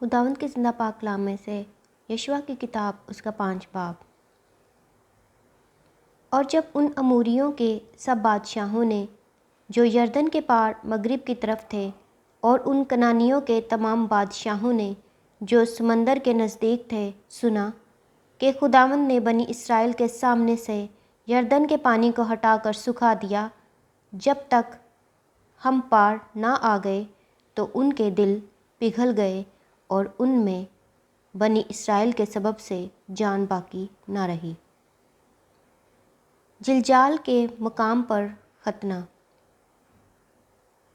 خداوند کے زندہ پاک کلام میں سے یشوع کی کتاب اس کا 5 باب۔ اور جب ان اموریوں کے سب بادشاہوں نے جو یردن کے پار مغرب کی طرف تھے، اور ان کنانیوں کے تمام بادشاہوں نے جو سمندر کے نزدیک تھے، سنا کہ خداوند نے بنی اسرائیل کے سامنے سے یردن کے پانی کو ہٹا کر سکھا دیا جب تک ہم پار نہ آ گئے، تو ان کے دل پگھل گئے اور ان میں بنی اسرائیل کے سبب سے جان باقی نہ رہی۔ جلجال کے مقام پر ختنہ۔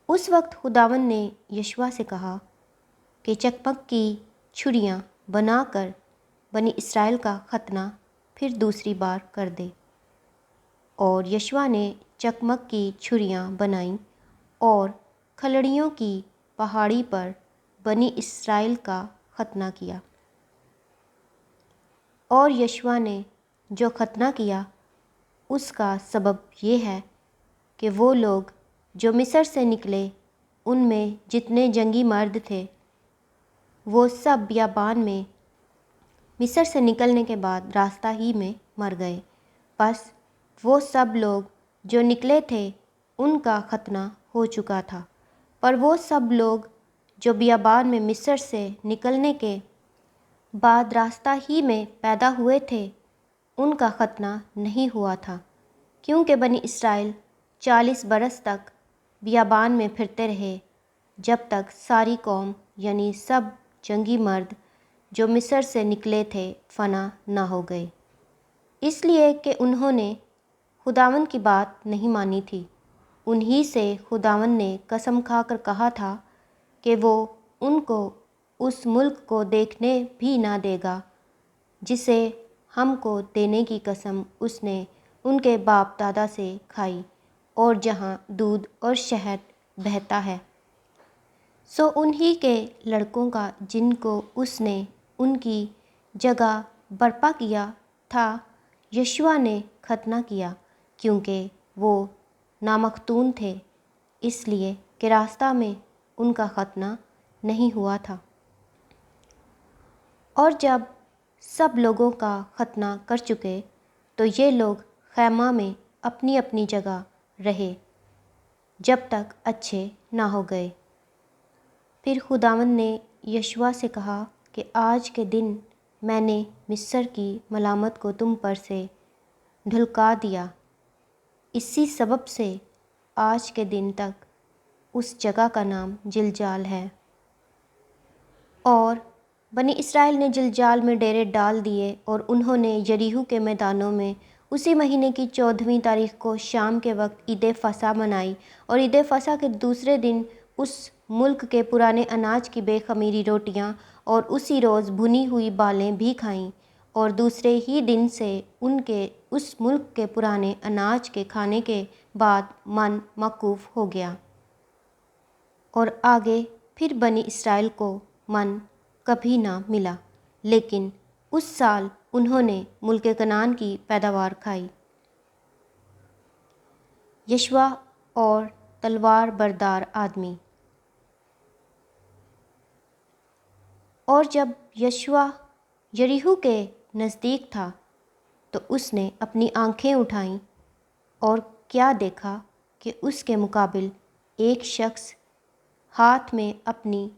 اس وقت خداوند نے یشوع سے کہا کہ چکمک کی چھریاں بنا کر بنی اسرائیل کا ختنہ پھر دوسری بار کر دے۔ اور یشوع نے چکمک کی چھریاں بنائیں اور کھلڑیوں کی پہاڑی پر بنی اسرائیل کا ختنہ کیا۔ اور یشوع نے جو ختنہ کیا اس کا سبب یہ ہے کہ وہ لوگ جو مصر سے نکلے، ان میں جتنے جنگی مرد تھے، وہ سب بیابان میں مصر سے نکلنے کے بعد راستہ ہی میں مر گئے۔ بس وہ سب لوگ جو نکلے تھے ان کا ختنہ ہو چکا تھا، پر وہ سب لوگ جو بیابان میں مصر سے نکلنے کے بعد راستہ ہی میں پیدا ہوئے تھے، ان کا ختنہ نہیں ہوا تھا، کیونکہ بنی اسرائیل 40 برس تک بیابان میں پھرتے رہے، جب تک ساری قوم یعنی سب جنگی مرد جو مصر سے نکلے تھے فنا نہ ہو گئے، اس لیے کہ انہوں نے خداوند کی بات نہیں مانی تھی۔ انہی سے خداوند نے قسم کھا کر کہا تھا کہ وہ ان کو اس ملک کو دیکھنے بھی نہ دے گا جسے ہم کو دینے کی قسم اس نے ان کے باپ دادا سے کھائی، اور جہاں دودھ اور شہد بہتا ہے۔ سو انہی کے لڑکوں کا جن کو اس نے ان کی جگہ برپا کیا تھا، یشوع نے ختنہ کیا، کیونکہ وہ نامختون تھے، اس لیے کہ راستہ میں ان کا ختنہ نہیں ہوا تھا۔ اور جب سب لوگوں کا ختنہ کر چکے تو یہ لوگ خیمہ میں اپنی اپنی جگہ رہے جب تک اچھے نہ ہو گئے۔ پھر خداوند نے یشوع سے کہا کہ آج کے دن میں نے مصر کی ملامت کو تم پر سے ڈھلکا دیا، اسی سبب سے آج کے دن تک اس جگہ کا نام جلجال ہے۔ اور بنی اسرائیل نے جلجال میں ڈیرے ڈال دیے، اور انہوں نے یریحو کے میدانوں میں اسی مہینے کی 14ویں تاریخ کو شام کے وقت عید فصح منائی، اور عید فصح کے دوسرے دن اس ملک کے پرانے اناج کی بے خمیری روٹیاں اور اسی روز بھنی ہوئی بالیں بھی کھائیں، اور دوسرے ہی دن سے ان کے اس ملک کے پرانے اناج کے کھانے کے بعد من موقوف ہو گیا۔ اور آگے پھر بنی اسرائیل کو من کبھی نہ ملا، لیکن اس سال انہوں نے ملک کنعان کی پیداوار کھائی۔ یشوع اور تلوار بردار آدمی۔ اور جب یشوع یریحو کے نزدیک تھا تو اس نے اپنی آنکھیں اٹھائیں، اور کیا دیکھا کہ اس کے مقابل ایک شخص ہاتھ میں اپنی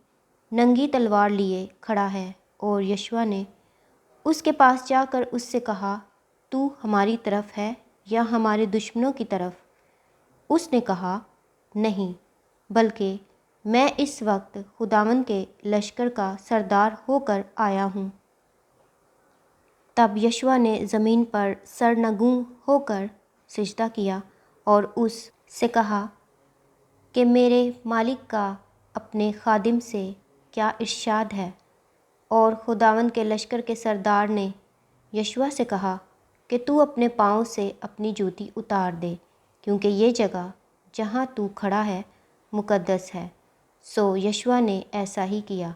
ننگی تلوار لیے کھڑا ہے، اور یشوع نے اس کے پاس جا کر اس سے کہا، تو ہماری طرف ہے یا ہمارے دشمنوں کی طرف؟ اس نے کہا، نہیں، بلکہ میں اس وقت خداوند کے لشکر کا سردار ہو کر آیا ہوں۔ تب یشوع نے زمین پر سرنگوں ہو کر سجدہ کیا اور اس سے کہا کہ میرے مالک کا اپنے خادم سے کیا ارشاد ہے؟ اور خداوند کے لشکر کے سردار نے یشوع سے کہا کہ تو اپنے پاؤں سے اپنی جوتی اتار دے، کیونکہ یہ جگہ جہاں تو کھڑا ہے مقدس ہے۔ سو یشوع نے ایسا ہی کیا۔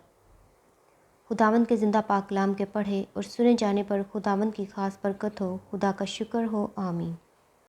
خداوند کے زندہ پاک کلام کے پڑھے اور سنے جانے پر خداوند کی خاص برکت ہو۔ خدا کا شکر ہو، آمین۔